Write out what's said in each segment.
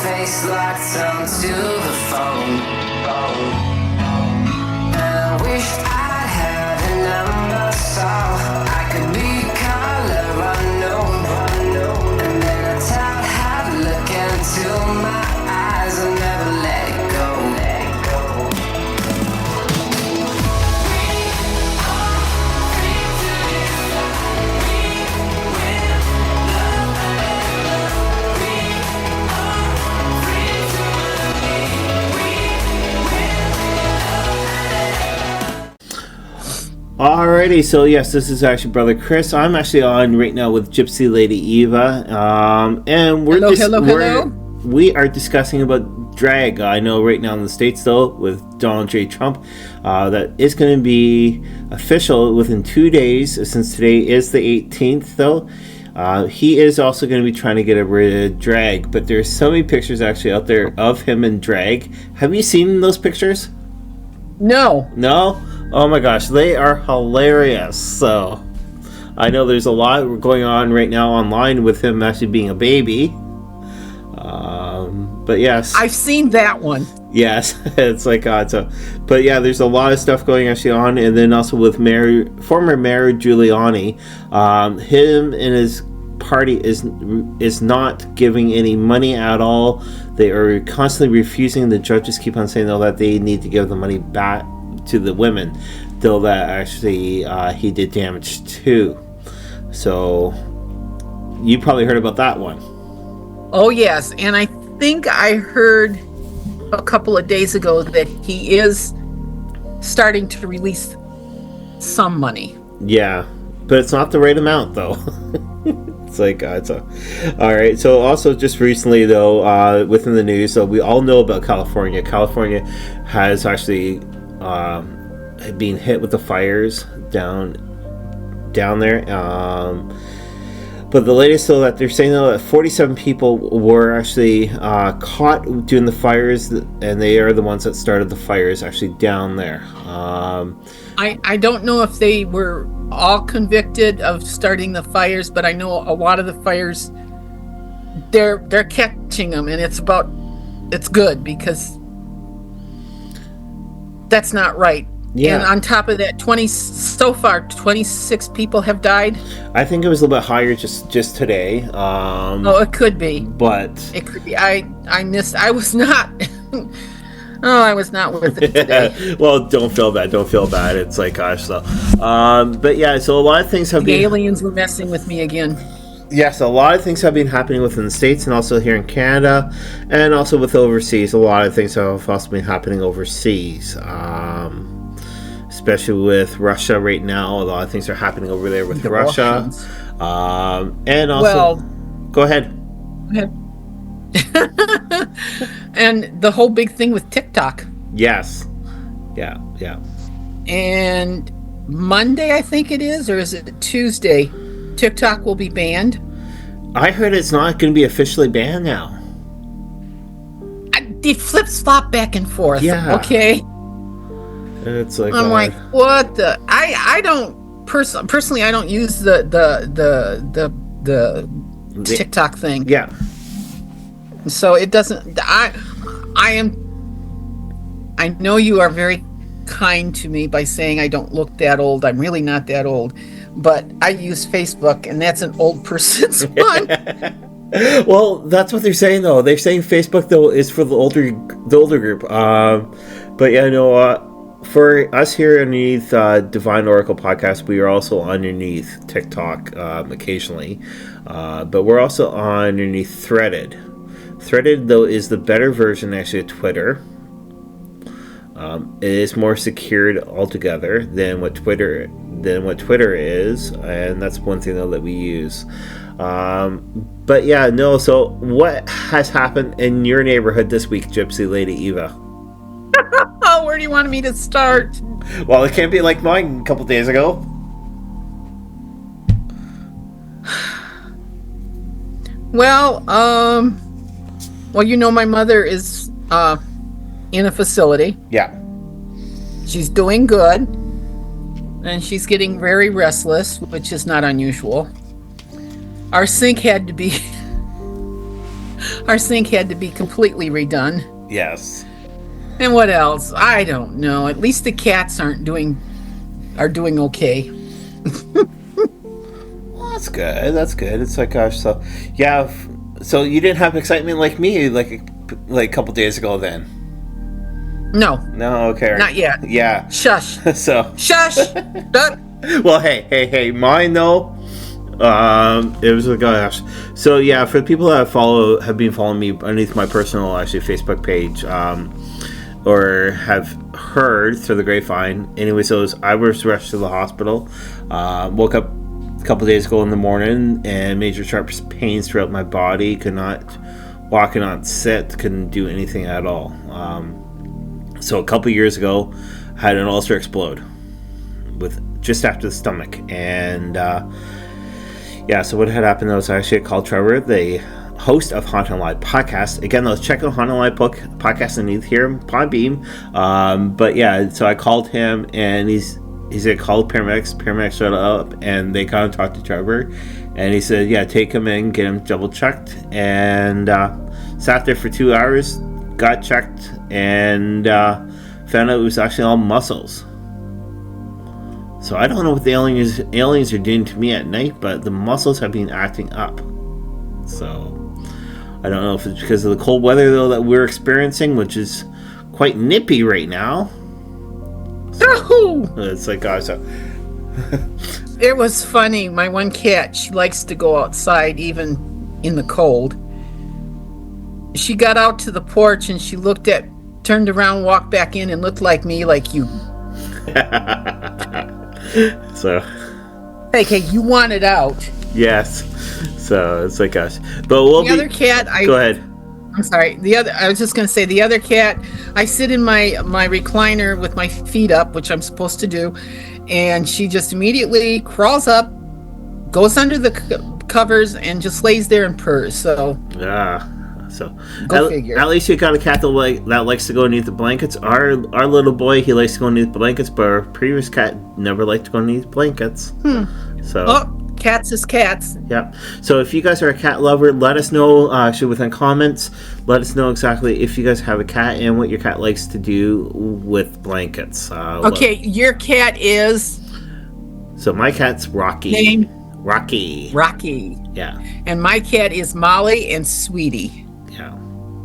face locked onto the phone. And I wish I had a number so I could be color unknown. And then I tell her to look into my eyes and never let it go. Alrighty, so yes, this is actually Brother Chris. I'm actually on right now with Gypsy Lady Eva, and we are discussing about drag. I know right now in the States, though, with Donald J. Trump, that is going to be official within 2 days, since today is the 18th, though. He is also going to be trying to get rid of drag, but there's so many pictures actually out there of him in drag. Have you seen those pictures? No. No? Oh my gosh, they are hilarious. So, I know there's a lot going on right now online with him actually being a baby. But yes. I've seen that one. Yes, it's like, but yeah, there's a lot of stuff going actually on. And then also with former Mayor Giuliani, him and his party is not giving any money at all. They are constantly refusing. The judges keep on saying, though, that they need to give the money back to the women, though that actually he did damage too. So you probably heard about that one. Oh yes, and I think I heard a couple of days ago that he is starting to release some money. Yeah, but it's not the right amount though. It's like all right. So also just recently though, within the news, so we all know about California. California has actually being hit with the fires down there, but the latest, so that they're saying though that 47 people were actually caught doing the fires, and they are the ones that started the fires actually down there. I don't know if they were all convicted of starting the fires, but I know a lot of the fires they're catching them, and it's good because that's not right. Yeah. And on top of that, 26 people have died. I think it was a little bit higher just today. It could be. But it could be. I missed. I was not. I was not with it today. Well, don't feel bad. It's like, gosh, so. But yeah, so a lot of things have been. The aliens were messing with me again. Yes, a lot of things have been happening within the States and also here in Canada, and also with overseas. A lot of things have also been happening overseas, especially with Russia right now. A lot of things are happening over there with Russia. And also... Go ahead. And the whole big thing with TikTok. Yes. Yeah. And Monday, I think it is, or is it Tuesday? TikTok will be banned. I heard it's not going to be officially banned now. They flip-flop back and forth. Yeah. Okay. It's like I'm like, what the? I don't personally. I don't use the TikTok thing. Yeah. So it doesn't. I know you are very kind to me by saying I don't look that old. I'm really not that old. But I use Facebook, and that's an old person's one. Well, that's what they're saying, though. They're saying Facebook, though, is for the older group. But yeah, no. For us here underneath Divine Oracle Podcast, we are also underneath TikTok occasionally, but we're also underneath Threaded. Threaded, though, is the better version actually of Twitter. It is more secured altogether than what Twitter is, and that's one thing though that we use. But yeah, no. So what has happened in your neighborhood this week, Gypsy Lady Eva? Oh, where do you want me to start? Well, it can't be like mine a couple days ago. Well, you know, my mother is in a facility. Yeah. She's doing good, and she's getting very restless, which is not unusual. Our sink had to be Our sink had to be completely redone. Yes. And what else? I don't know. At least the cats are doing okay. Well, that's good. That's good. It's like, gosh, so yeah. So you didn't have excitement like me, like a couple days ago, then? No, No, okay. not yet. Yeah. Shush. So. Shush. Shut. Well, hey, mine though. It was a gosh. So yeah, for the people that have been following me underneath my personal actually Facebook page, or have heard through the grapevine. Anyway, so I was rushed to the hospital. Woke up a couple days ago in the morning and major sharp pains throughout my body. Could not walk, could not sit, couldn't do anything at all. So a couple years ago, had an ulcer explode with just after the stomach, and yeah. So what had happened was I actually called Trevor, the host of Haunting Live podcast. Again, let's check out Haunting Live podcast underneath here, Podbean. But yeah, so I called him, and he said call paramedics. Paramedics showed up, and they kind of talked to Trevor, and he said, yeah, take him in, get him double checked, and sat there for 2 hours, got checked, and found out it was actually all muscles. So I don't know what the aliens are doing to me at night, but the muscles have been acting up. So I don't know if it's because of the cold weather though that we're experiencing, which is quite nippy right now. So, it's like, gosh. It was funny. My one cat, she likes to go outside even in the cold. She got out to the porch and she turned around, walked back in, and looked like me, like you. So. Hey, you want it out. Yes. So it's like, gosh. But the other cat, go ahead. I'm sorry. I was just going to say, the other cat, I sit in my recliner with my feet up, which I'm supposed to do, and she just immediately crawls up, goes under the covers, and just lays there and purrs. So. Yeah. So go figure. At least you got a cat that likes to go underneath the blankets. Our little boy, he likes to go underneath the blankets, but our previous cat never liked to go underneath blankets. So cats is cats. Yeah. So if you guys are a cat lover, let us know actually within comments. Let us know exactly if you guys have a cat and what your cat likes to do with blankets. Okay, your cat is. So my cat's Rocky. Name? Rocky. Yeah. And my cat is Molly and Sweetie. Yeah.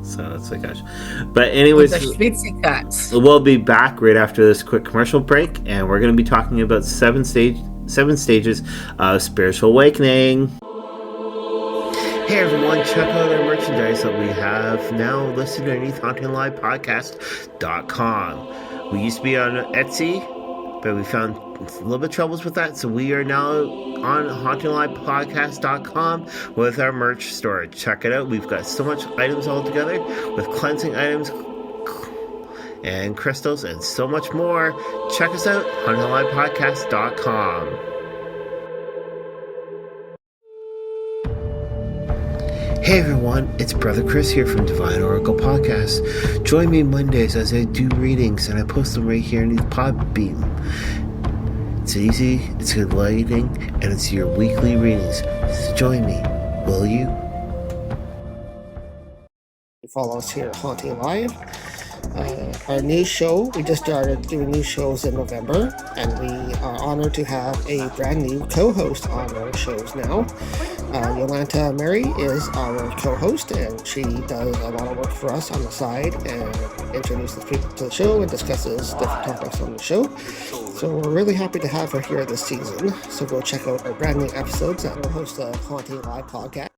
So it's like, gosh. But anyways, the Gypsy cats. We'll be back right after this quick commercial break, and we're going to be talking about seven stages of spiritual awakening. Hey everyone, check out our merchandise that we have now listed underneath HauntingLivePodcast.com. We used to be on Etsy, but we found a little bit of troubles with that, so we are now on HauntingLivePodcast.com with our merch store. Check it out. We've got so much items all together with cleansing items and crystals and so much more. Check us out, HauntingLivePodcast.com. Hey everyone, it's Brother Chris here from Divine Oracle Podcast. Join me Mondays as I do readings and I post them right here in the Podbean. It's easy, it's good lighting, and it's your weekly readings. So join me, will you? Follow us here at Haunting Live. Our new show, we just started doing new shows in November, and we are honored to have a brand new co-host on our shows now. Yolanta Mary is our co-host, and she does a lot of work for us on the side and introduces people to the show and discusses different topics on the show. So we're really happy to have her here this season. So go check out our brand new episodes at our host of Haunting Live Podcast.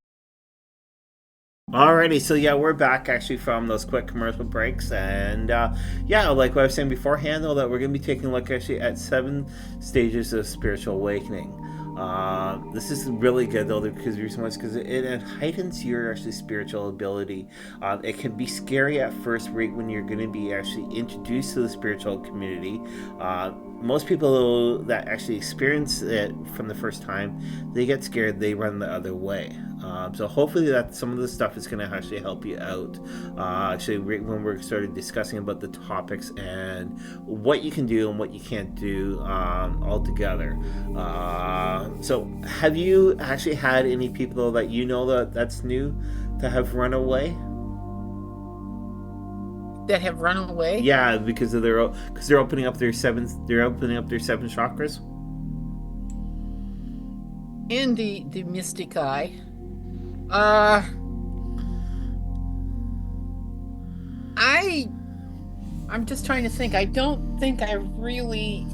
Alrighty, so yeah, we're back actually from those quick commercial breaks, and yeah, like what I was saying beforehand, though, that we're going to be taking a look actually at 7 stages of spiritual awakening. This is really good though, because it heightens your actually spiritual ability. It can be scary at first right when you're going to be actually introduced to the spiritual community. Most people that actually experience it from the first time, they get scared, they run the other way. So hopefully that some of the stuff is going to actually help you out. Actually, when we're started discussing about the topics and what you can do and what you can't do all together. So have you actually had any people that you know that's new that have run away. That have run away? Yeah, because they're opening up their seven chakras. In the mystic eye. I'm just trying to think. I don't think I really.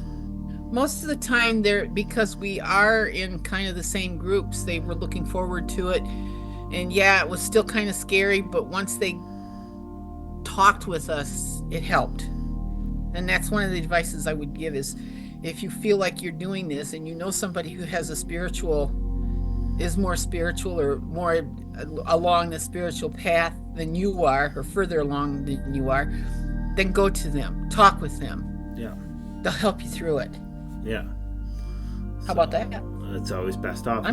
Most of the time, because we are in kind of the same groups, they were looking forward to it, and yeah, it was still kind of scary. But once they talked with us, it helped, and that's one of the advices I would give: is if you feel like you're doing this, and you know somebody who is more spiritual or more along the spiritual path than you are, or further along than you are, then go to them, talk with them. Yeah, they'll help you through it. Yeah. How about that? It's always best off.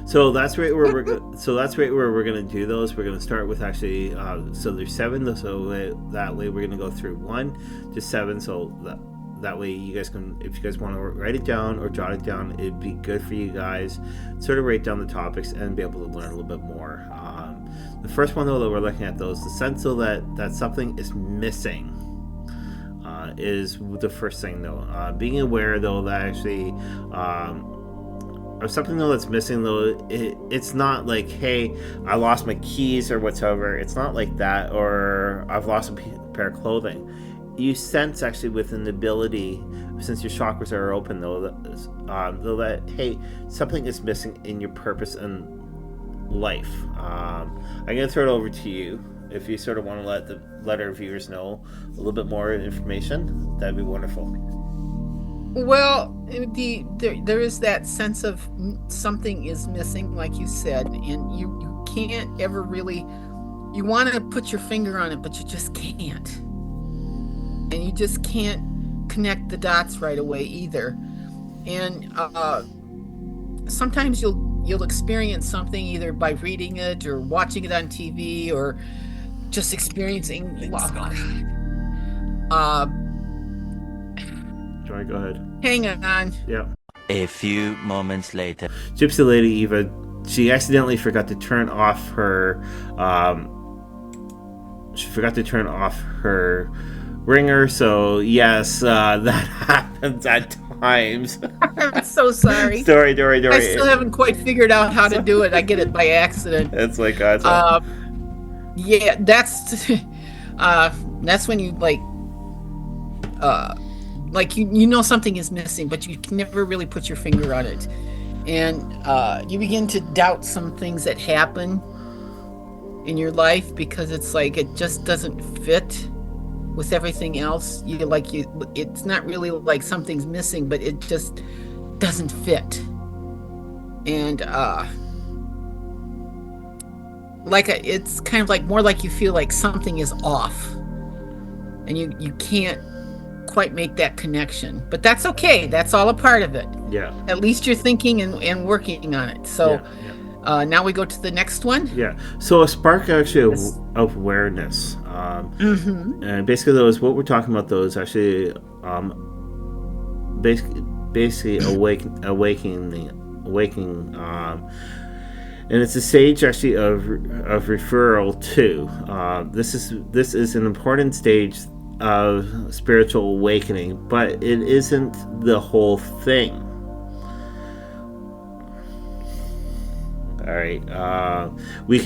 So that's right where we're gonna do those. We're gonna start with actually. So there's 7. So that way we're gonna go through 1 to 7. So that way you guys can, if you guys want to write it down or jot it down, it'd be good for you guys. Sort of write down the topics and be able to learn a little bit more. The first one though that we're looking at though is the sense though that something is missing. Is the first thing though. Being aware though that actually or something though that's missing though, it's not like, hey, I lost my keys or whatsoever. It's not like that, or I've lost a pair of clothing. You sense actually within the ability, since your chakras are open though, that hey, something is missing in your purpose and life. I'm gonna throw it over to you. If you sort of want to let our viewers know a little bit more information, that'd be wonderful. Well, there is that sense of something is missing, like you said, and you can't ever really. You want to put your finger on it, but you just can't, and you just can't connect the dots right away either. And sometimes you'll experience something either by reading it or watching it on TV or just experiencing. Joy, go ahead. Hang on. Yeah. A few moments later. Gypsy Lady Eva, she accidentally forgot to turn off her. She forgot to turn off her ringer. So yes, that happens at times. I'm so sorry. Sorry. I still haven't quite figured out how to do it. I get it by accident. It's like yeah, that's when you like you know something is missing, but you can never really put your finger on it, and you begin to doubt some things that happen in your life because it's like it just doesn't fit with everything else. It's not really like something's missing, but it just doesn't fit, and it's kind of like more like you feel like something is off, and you can't quite make that connection, but that's okay. That's all a part of it. Yeah. At least you're thinking and working on it. So now we go to the next one. Yeah. So a spark actually of awareness. And basically those, what we're talking about those actually basically awakening. And it's a stage actually of referral to. This is an important stage of spiritual awakening, but it isn't the whole thing. All right, we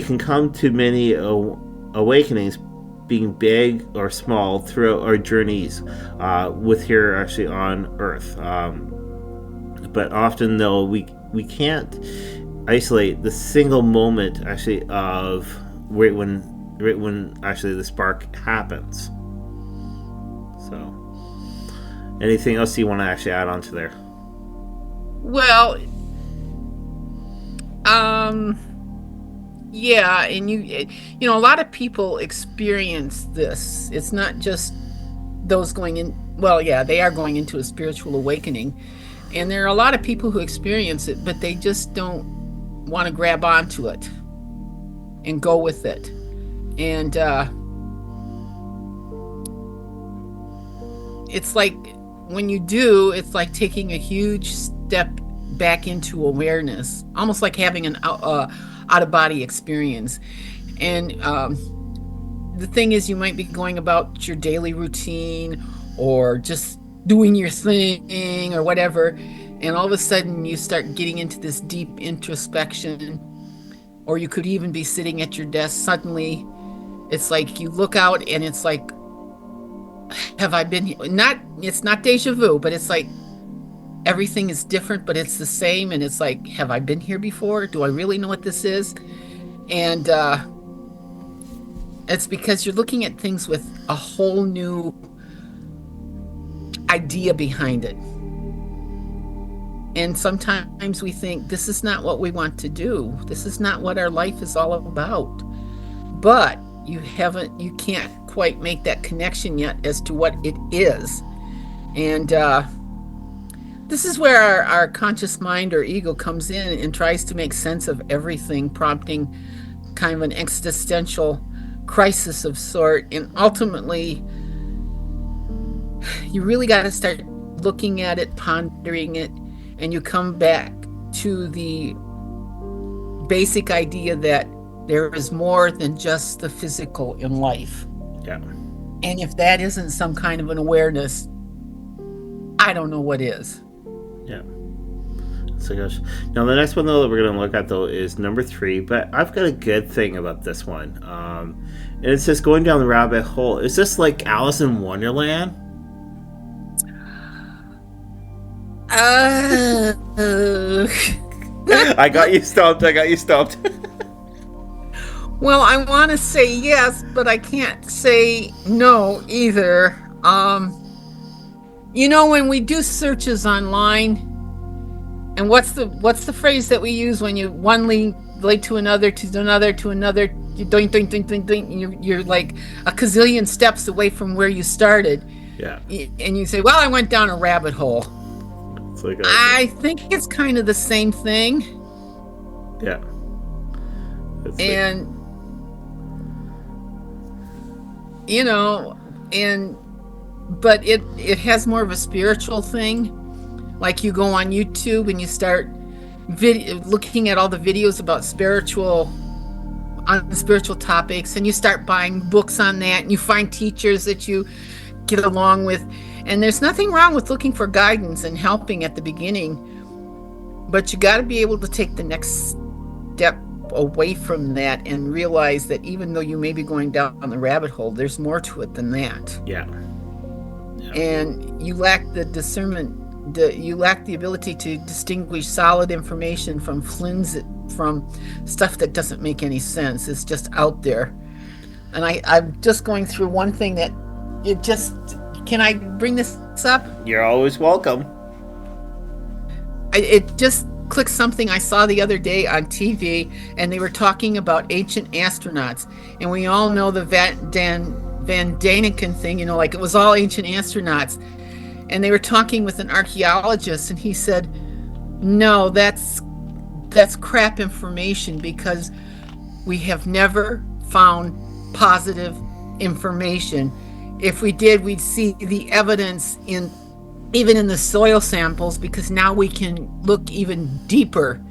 can come to many awakenings, being big or small, throughout our journeys with here actually on Earth. But often though we can't isolate the single moment actually of right when actually the spark happens. So, anything else you want to actually add on to there? Well, yeah, and you know, a lot of people experience this. It's not just those going in. Well, yeah, they are going into a spiritual awakening, and there are a lot of people who experience it, but they just don't want to grab onto it and go with it. And it's like when you do, it's like taking a huge step back into awareness, almost like having a out-of-body experience. And the thing is, you might be going about your daily routine or just doing your thing or whatever, and all of a sudden you start getting into this deep introspection, or you could even be sitting at your desk. Suddenly it's like you look out and it's like, have I been here? It's not deja vu, but it's like everything is different, but it's the same. And it's like, have I been here before? Do I really know what this is? And it's because you're looking at things with a whole new idea behind it. And sometimes we think this is not what we want to do. This is not what our life is all about. But you can't quite make that connection yet as to what it is. And this is where our conscious mind or ego comes in and tries to make sense of everything, prompting kind of an existential crisis of sort. And ultimately, you really got to start looking at it, pondering it, and you come back to the basic idea that there is more than just the physical in life. Yeah. And if that isn't some kind of an awareness, I don't know what is. Yeah. So gosh. Now the next one though that we're gonna look at though is number 3, but I've got a good thing about this one. And it says going down the rabbit hole. Is this like Alice in Wonderland? I got you stumped. Well, I want to say yes, but I can't say no either. When we do searches online, and what's the phrase that we use when you one lead to another, you doink, you're like a gazillion steps away from where you started. Yeah. And you say, well, I went down a rabbit hole. It's like I think it's kind of the same thing. Yeah. But it has more of a spiritual thing. Like you go on YouTube and you start looking at all the videos about spiritual topics, and you start buying books on that, and you find teachers that you get along with. And there's nothing wrong with looking for guidance and helping at the beginning, but you got to be able to take the next step away from that and realize that even though you may be going down the rabbit hole, there's more to it than that. Yeah. And you lack the discernment, you lack the ability to distinguish solid information from stuff that doesn't make any sense. It's just out there. And I'm just going through one thing that can I bring this up? You're always welcome. It just clicked something I saw the other day on TV, and they were talking about ancient astronauts. And we all know the Van Daniken thing, like it was all ancient astronauts. And they were talking with an archaeologist, and he said, no, that's crap information, because we have never found positive information. If we did, we'd see the evidence even in the soil samples, because now we can look even deeper.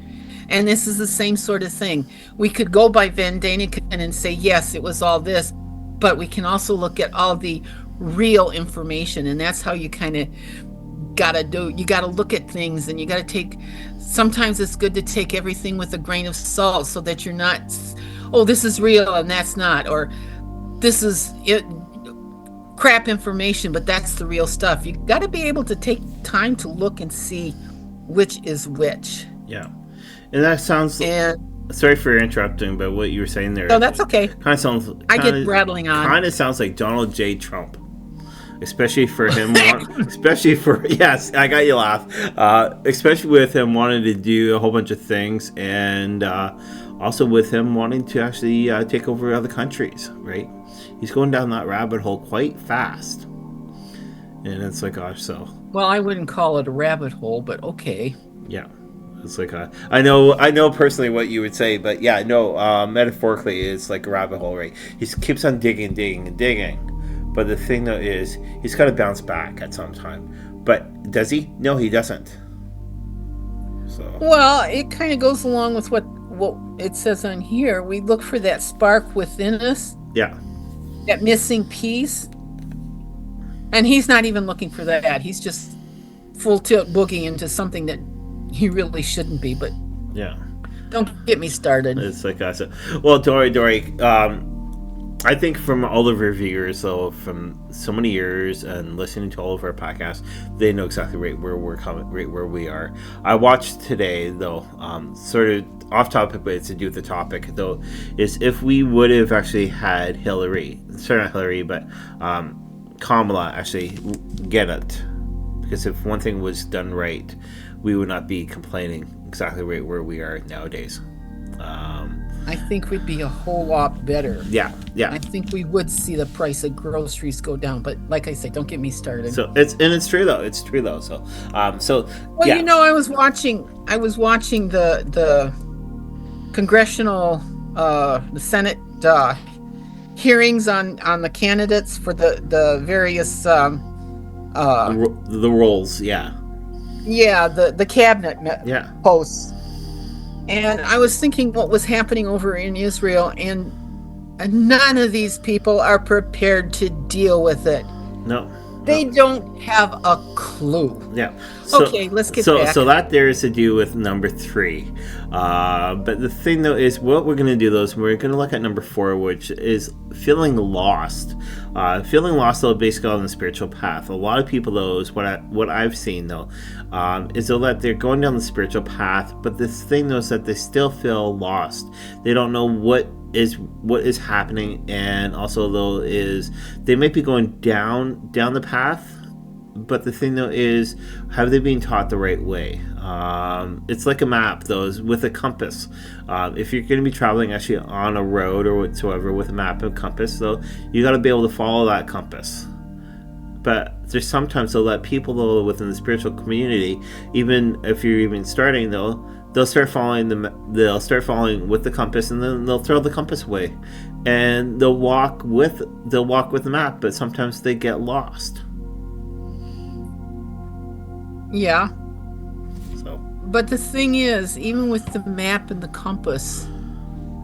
And this is the same sort of thing. We could go by Van Daniken and say, yes, it was all this, but we can also look at all the real information. And that's how you kind of gotta do. You gotta look at things, and you gotta sometimes it's good to take everything with a grain of salt, so that you're not, oh, this is real and that's not, or this is it. Crap information, but that's the real stuff. You got to be able to take time to look and see which is which. Yeah. And that sounds sorry for interrupting, but what you were saying there, no, that's okay. Kind of sounds, I get rattling on. Kind of sounds like Donald J. Trump, especially for him yes, I got you laugh, especially with him wanting to do a whole bunch of things, and also with him wanting to actually take over other countries, right? He's going down that rabbit hole quite fast. And it's like, gosh, so. Well, I wouldn't call it a rabbit hole, but okay. Yeah. It's like, I know personally what you would say, but yeah, no, metaphorically, it's like a rabbit hole, right? He keeps on digging. But the thing, though, is he's got to bounce back at some time. But does he? No, he doesn't. So. Well, it kind of goes along with what what it says on here, we look for that spark within us, Yeah. that missing piece. And he's not even looking for that. He's just full tilt boogie into something that he really shouldn't be. But Yeah. don't get me started. It's like I said. Well, Dory, I think from all of our viewers, though, from so many years and listening to all of our podcasts, they know exactly right where we're coming, right where we are. I watched today, though, sort of off topic, but it's to do with the topic, though, is if we would have actually had Hillary, sorry, not Hillary, but Kamala actually get it. Because if one thing was done right, we would not be complaining exactly right where we are nowadays. I think we'd be a whole lot better. Yeah. I think we would see the price of groceries go down. But like I said, don't get me started. So it's true though. It's true though. So Well, yeah. you know, I was watching the congressional, the Senate hearings on the candidates for the various the roles. Yeah. the cabinet Yeah. posts. And I was thinking what was happening over in Israel, and none of these people are prepared to deal with it. No. They don't have a clue. Yeah. Okay, let's get back. So that there is to do with number 3. But the thing though is what we're going to do though is we're going to look at number 4, which is feeling lost. Feeling lost though basically on the spiritual path. A lot of people though is what I've seen though is though that they're going down the spiritual path, but this thing though is that they still feel lost. They don't know what is happening, and also though is they might be going down the path, but the thing though is, have they been taught the right way? It's like a map though, is with a compass. If you're going to be traveling actually on a road or whatsoever with a map and compass though, you got to be able to follow that compass. But there's sometimes though that people though within the spiritual community, even if you're even starting though, they'll start following with the compass, and then they'll throw the compass away, and they'll walk with the map, but sometimes they get lost. Yeah. So But the thing is, even with the map and the compass,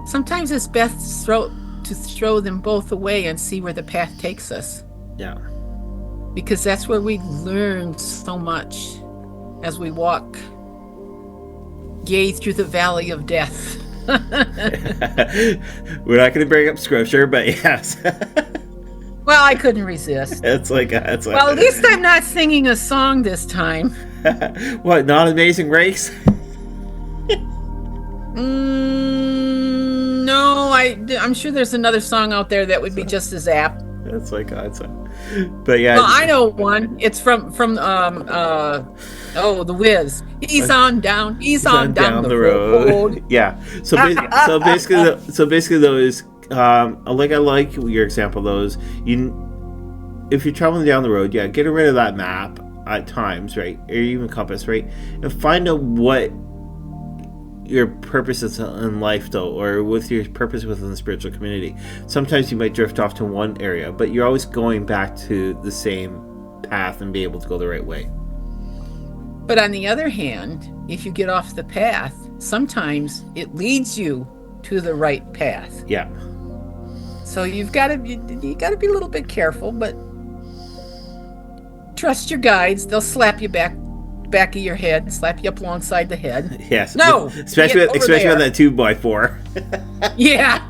sometimes it's best to throw them both away and see where the path takes us. yeah. Because that's where we learn so much as we walk yea through the valley of death. We're not going to bring up scripture, but yes. Well, I couldn't resist. it's like Well, at least I'm not singing a song this time. What, not Amazing Race? No, I'm sure there's another song out there that would be just as apt. It's like but yeah. Well, I know one. It's from The Wiz. He's on down the road. Yeah. So basically though is like I like your example though is if you're traveling down the road, yeah, get rid of that map at times, right? Or even compass, right? And find out what your purpose is in life though, or with your purpose within the spiritual community. Sometimes you might drift off to one area, but you're always going back to the same path and be able to go the right way. But on the other hand, if you get off the path, sometimes it leads you to the right path. Yeah. So you got to be a little bit careful, but trust your guides. They'll slap you back of your head, slap you up alongside the head. Yes. No. Especially on that 2x4. Yeah.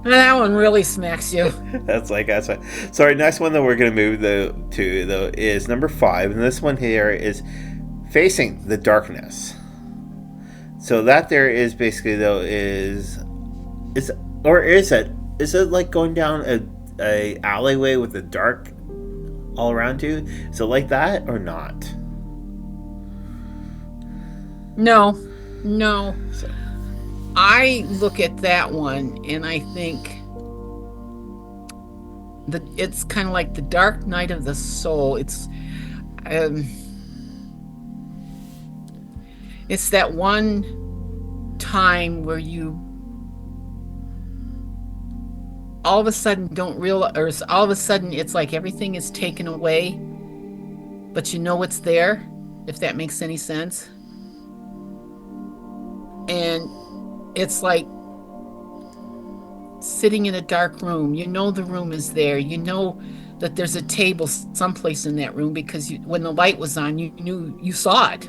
That one really smacks you. That's right. So our next one that we're going to move to though is number 5, and this one here is facing the darkness. So that there is basically though is it like going down a alleyway with the dark all around you? Is it like that or not? No. So. I look at that one and I think that it's kind of like the dark night of the soul. It's that one time where you all of a sudden don't realize, or all of a sudden it's like everything is taken away, but you know it's there, if that makes any sense. And it's like sitting in a dark room. You know the room is there. You know that there's a table someplace in that room because when the light was on, you knew, you saw it.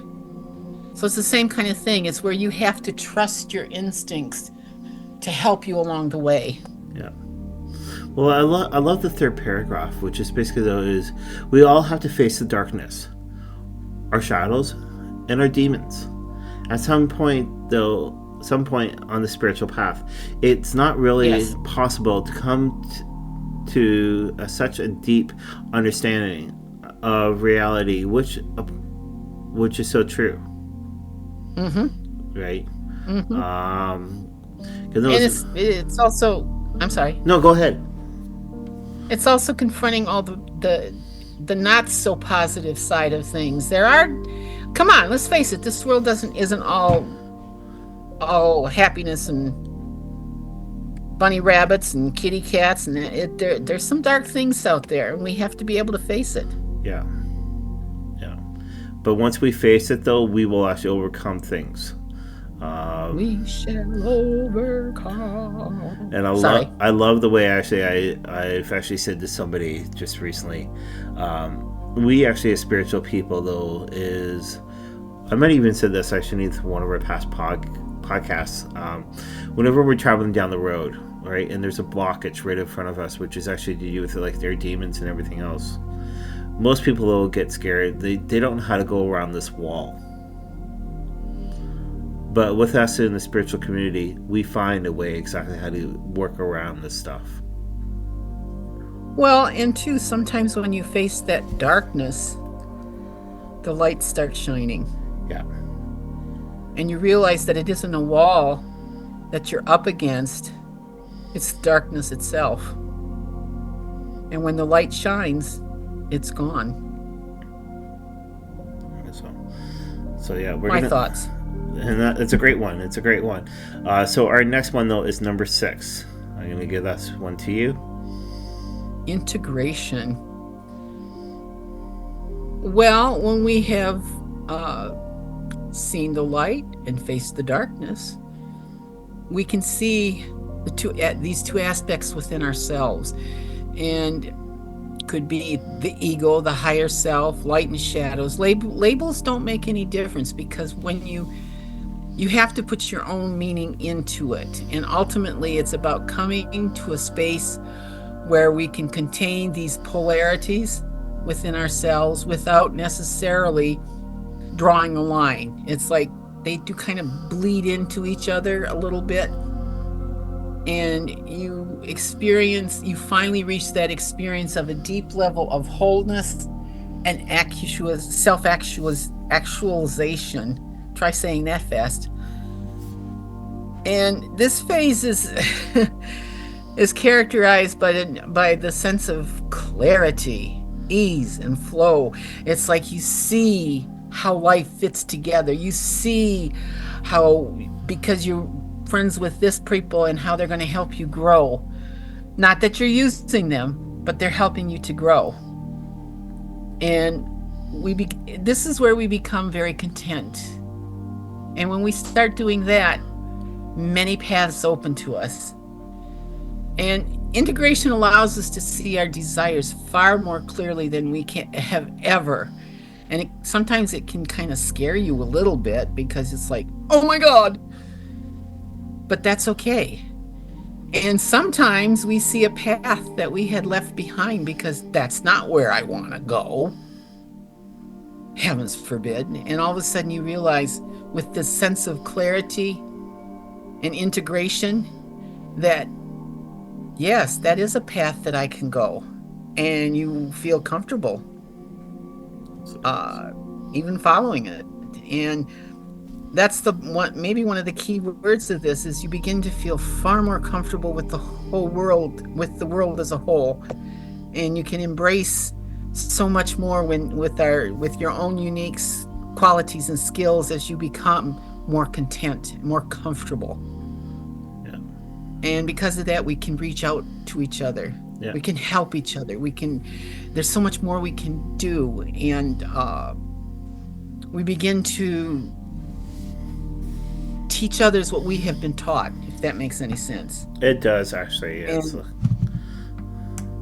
So it's the same kind of thing. It's where you have to trust your instincts to help you along the way. Yeah. Well, I love the third paragraph, which is basically though is we all have to face the darkness, our shadows, and our demons. At some point on the spiritual path, it's not really possible to come to such a deep understanding of reality, which is so true. Right. And it's also, I'm sorry. No, go ahead. It's also confronting all the not so positive side of things. There are, come on, let's face it, this world isn't all happiness and bunny rabbits and kitty cats, and there's some dark things out there, and we have to be able to face it. Yeah. But once we face it, though, we will actually overcome things. We shall overcome. And I love the way I've actually said to somebody just recently. We actually as spiritual people, though, I might even said this actually in one of our past podcasts. Whenever we're traveling down the road, right, and there's a blockage right in front of us, which is actually to do with like their demons and everything else. Most people will get scared. They don't know how to go around this wall. But with us in the spiritual community, we find a way exactly how to work around this stuff. Well, and too, sometimes when you face that darkness, the light starts shining. Yeah. And you realize that it isn't a wall that you're up against. It's darkness itself. And when the light shines, it's gone. So yeah, my thoughts. And it's a great one. So our next one, though, is number 6. I'm going to give that one to you. Integration. Well, when we have seen the light and faced the darkness, we can see these two aspects within ourselves. And could be the ego, the higher self, light and shadows. Labels don't make any difference, because when you have to put your own meaning into it. And ultimately, it's about coming to a space where we can contain these polarities within ourselves without necessarily drawing a line. It's like they do kind of bleed into each other a little bit. And you finally reach that experience of a deep level of wholeness and self-actualization. Try saying that fast. And this phase is is characterized by the sense of clarity, ease, and flow. It's like you see how life fits together. You see how, because you're friends with this people and how they're going to help you grow. Not that you're using them, but they're helping you to grow. And this is where we become very content. And when we start doing that, many paths open to us. And integration allows us to see our desires far more clearly than we can have ever. And sometimes it can kind of scare you a little bit, because it's like, oh my God. But that's okay. And sometimes we see a path that we had left behind because that's not where I want to go. Heavens forbid. And all of a sudden you realize, with this sense of clarity and integration, that yes, that is a path that I can go. And you feel comfortable even following it. And that's maybe one of the key words of this is you begin to feel far more comfortable with the whole world, with the world as a whole. And you can embrace so much more with your own unique qualities and skills as you become more content, more comfortable. Yeah. And because of that, we can reach out to each other. Yeah. We can help each other. There's so much more we can do. And we begin to teach others what we have been taught, if that makes any sense. It does, actually, yes.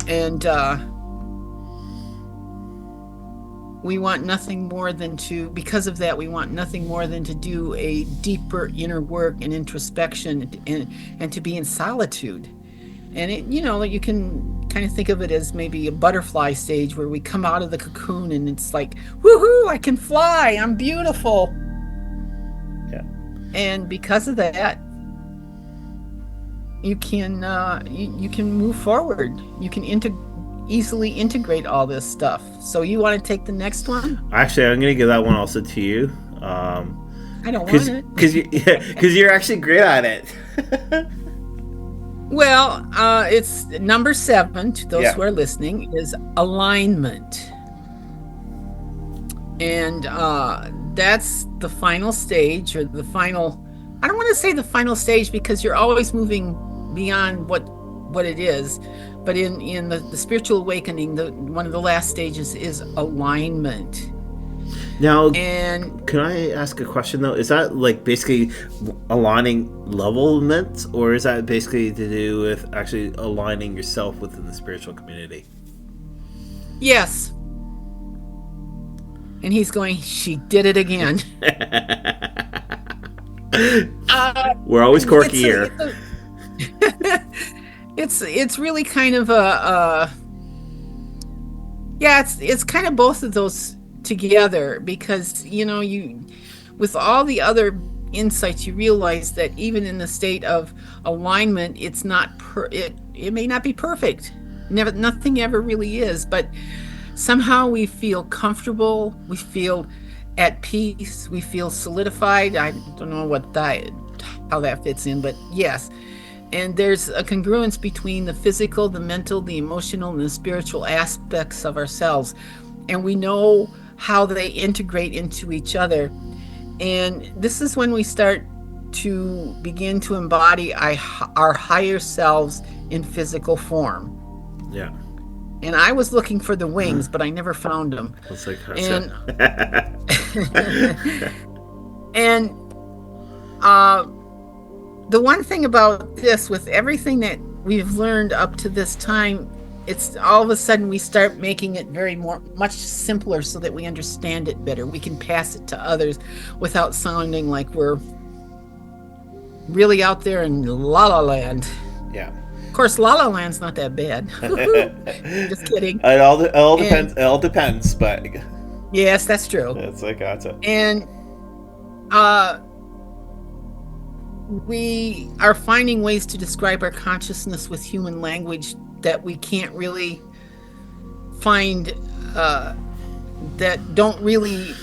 And we want nothing more than to, because of that, we want nothing more than to do a deeper inner work and introspection and to be in solitude. And it, you know, you can kind of think of it as maybe a butterfly stage where we come out of the cocoon and it's like, woohoo, I can fly, I'm beautiful. Yeah. And because of that, you can you can move forward. You can easily integrate all this stuff. So you want to take the next one? Actually, I'm going to give that one also to you. I don't want it. Because you're actually great at it. Well, it's number 7, to those Yeah. who are listening, is alignment. And that's the final stage, or the final, I don't want to say the final stage because you're always moving beyond what it is. But in the spiritual awakening, one of the last stages is alignment. Now, And can I ask a question, though? Is that, like, basically aligning levelment, or is that basically to do with actually aligning yourself within the spiritual community? yes. And he's going, she did it again. We're always quirky here. It's really kind of it's kind of both of those together, because you know, you with all the other insights, you realize that even in the state of alignment, it's not it may not be perfect. Nothing ever really is, but somehow we feel comfortable, we feel at peace, we feel solidified. I don't know how that fits in, but yes. And there's a congruence between the physical, the mental, the emotional, and the spiritual aspects of ourselves. And we know how they integrate into each other. And this is when we start to begin to embody our higher selves in physical form. Yeah. And I was looking for the wings, but I never found them. That's like And the one thing about this, with everything that we've learned up to this time, it's all of a sudden we start making it much simpler so that we understand it better. We can pass it to others without sounding like we're really out there in La La Land. Yeah. Of course, La La Land's not that bad. Just kidding. It all depends. It all depends, but Yes, that's true. it's like gotcha. And we are finding ways to describe our consciousness with human language that we can't really find, that don't really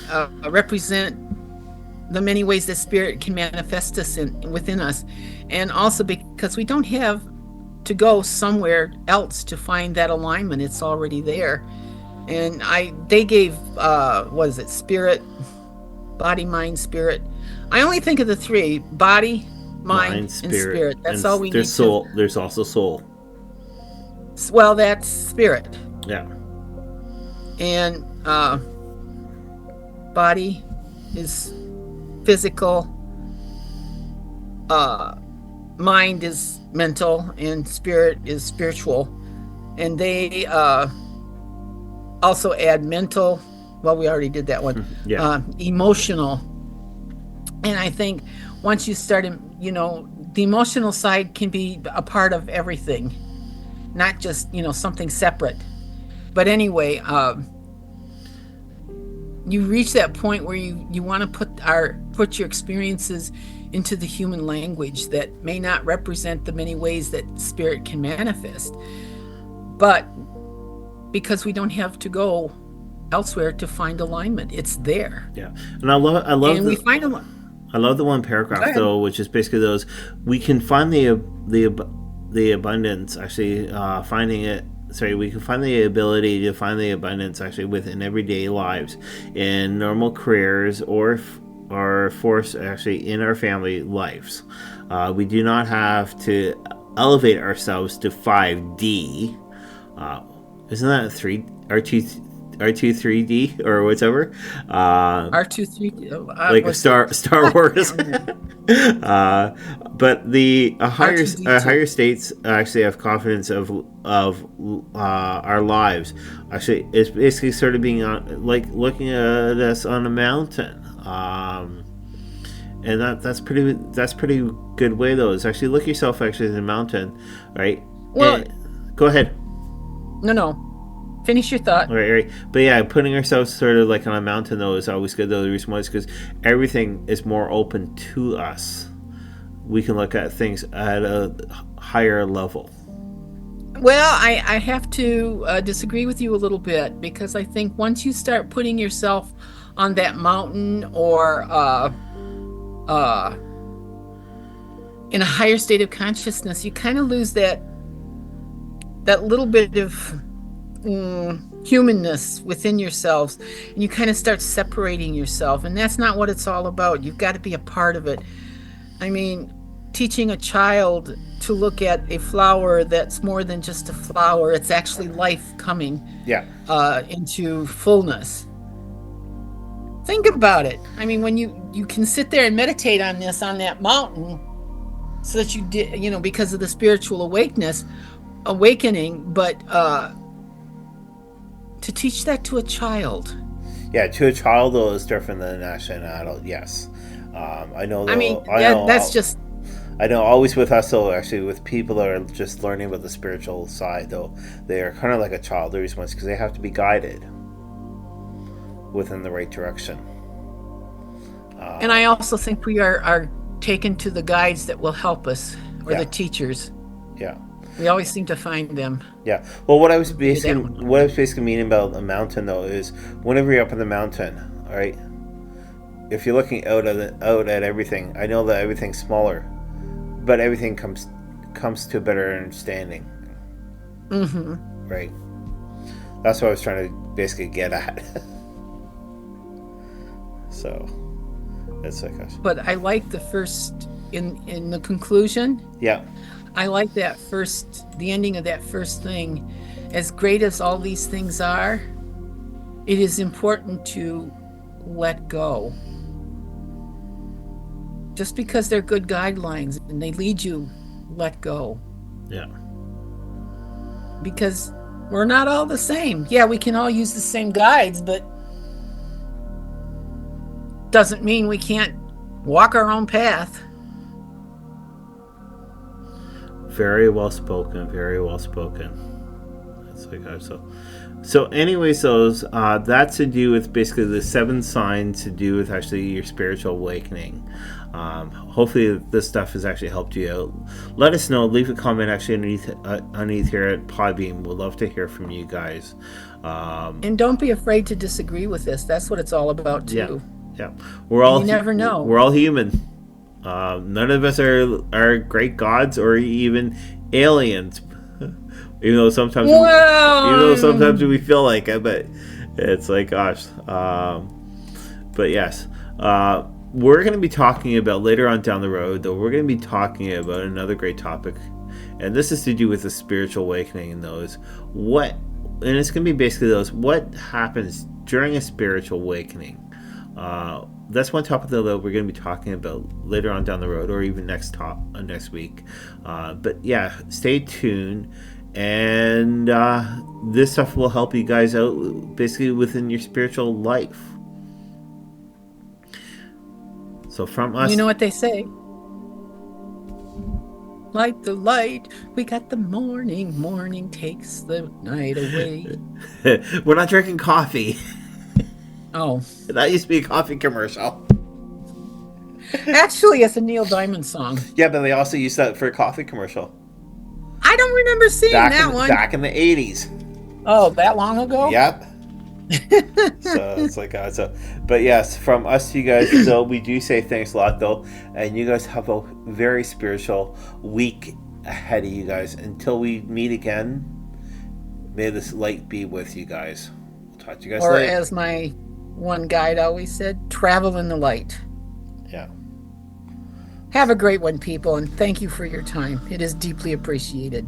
represent the many ways that spirit can manifest within us. And also because we don't have to go somewhere else to find that alignment. It's already there. And they gave, what is it, spirit, body, mind, spirit. I only think of the 3: body, mind, and spirit. That's all we need. There's soul. There's also soul. Well, that's spirit. Yeah. And body is physical, mind is mental, and spirit is spiritual. And they also add mental. Well, we already did that one. Yeah. Emotional. And I think once you start, you know, the emotional side can be a part of everything, not just, you know, something separate. But anyway, you reach that point where you want to put your experiences into the human language that may not represent the many ways that spirit can manifest. But because we don't have to go elsewhere to find alignment, it's there. Yeah. And I love and we find alignment. I love the one paragraph though, which is basically those, we can find the abundance, actually we can find the ability to find the abundance actually within everyday lives, in normal careers, or force actually in our family lives. We do not have to elevate ourselves to 5D. Isn't that R2-3D or whatever? R2-3D, like Star Wars. But the R2D2. higher states actually have confidence of our lives. Actually, it's basically sort of being like looking at us on a mountain. And that's pretty good way though. Is actually look yourself actually in a mountain, right? Well, go ahead. No. Finish your thought. Right. But yeah, putting ourselves sort of like on a mountain though is always good though. The reason why is because everything is more open to us. We can look at things at a higher level. Well, I have to disagree with you a little bit, because I think once you start putting yourself on that mountain or in a higher state of consciousness, you kind of lose that little bit of humanness within yourselves, and you kind of start separating yourself, and that's not what it's all about. You've got to be a part of it. I mean, teaching a child to look at a flower that's more than just a flower, it's actually life coming into fullness. Think about it. I mean, when you can sit there and meditate on this on that mountain, so that you did, because of the spiritual awakening, but to teach that to a child. Yeah, to a child though is different than actually an adult. Yes, I know. Though, I know. Always with us though, actually, with people that are just learning about the spiritual side though, they are kind of like a child. The reason is because they have to be guided within the right direction. And I also think we are taken to the guides that will help us, or the teachers. Yeah. We always seem to find them. Yeah. Well, what I was basically meaning about a mountain though is whenever you're up in the mountain, all right, if you're looking out at everything, I know that everything's smaller, but everything comes to a better understanding. Mm-hmm. Right. That's what I was trying to basically get at. So it's like us. But I like the first in the conclusion. Yeah. I like the ending of that first thing. As great as all these things are, it is important to let go. Just because they're good guidelines and they lead you, let go. Yeah. Because we're not all the same. Yeah, we can all use the same guides, but doesn't mean we can't walk our own path. Very well spoken. Very well spoken. That's like so. Anyways, that's to do with basically the 7 signs to do with actually your spiritual awakening. Hopefully, this stuff has actually helped you out. Let us know. Leave a comment actually underneath here at Podbean. We'd love to hear from you guys. And don't be afraid to disagree with this. That's what it's all about too. Yeah. You never know. We're all human. None of us are great gods or even aliens, even though sometimes we feel like it. But it's like, gosh. But yes, we're going to be talking about later on down the road. Though we're going to be talking about another great topic, and this is to do with the spiritual awakening. And it's going to be basically what happens during a spiritual awakening. That's one topic that we're going to be talking about later on down the road, or even next week. But yeah, stay tuned, and this stuff will help you guys out basically within your spiritual life. So from us, you know what they say: light the light, we got the morning. Morning takes the night away. We're not drinking coffee. Oh. That used to be a coffee commercial. Actually, it's a Neil Diamond song. Yeah, but they also used that for a coffee commercial. I don't remember seeing that one. Back in the 80s. Oh, that long ago? Yep. So it's like, but yes, from us to you guys, though, we do say thanks a lot, though. And you guys have a very spiritual week ahead of you guys. Until we meet again, may this light be with you guys. We'll talk to you guys later. Or as my one guide always said, travel in the light. Yeah. Have a great one, people, and thank you for your time. It is deeply appreciated.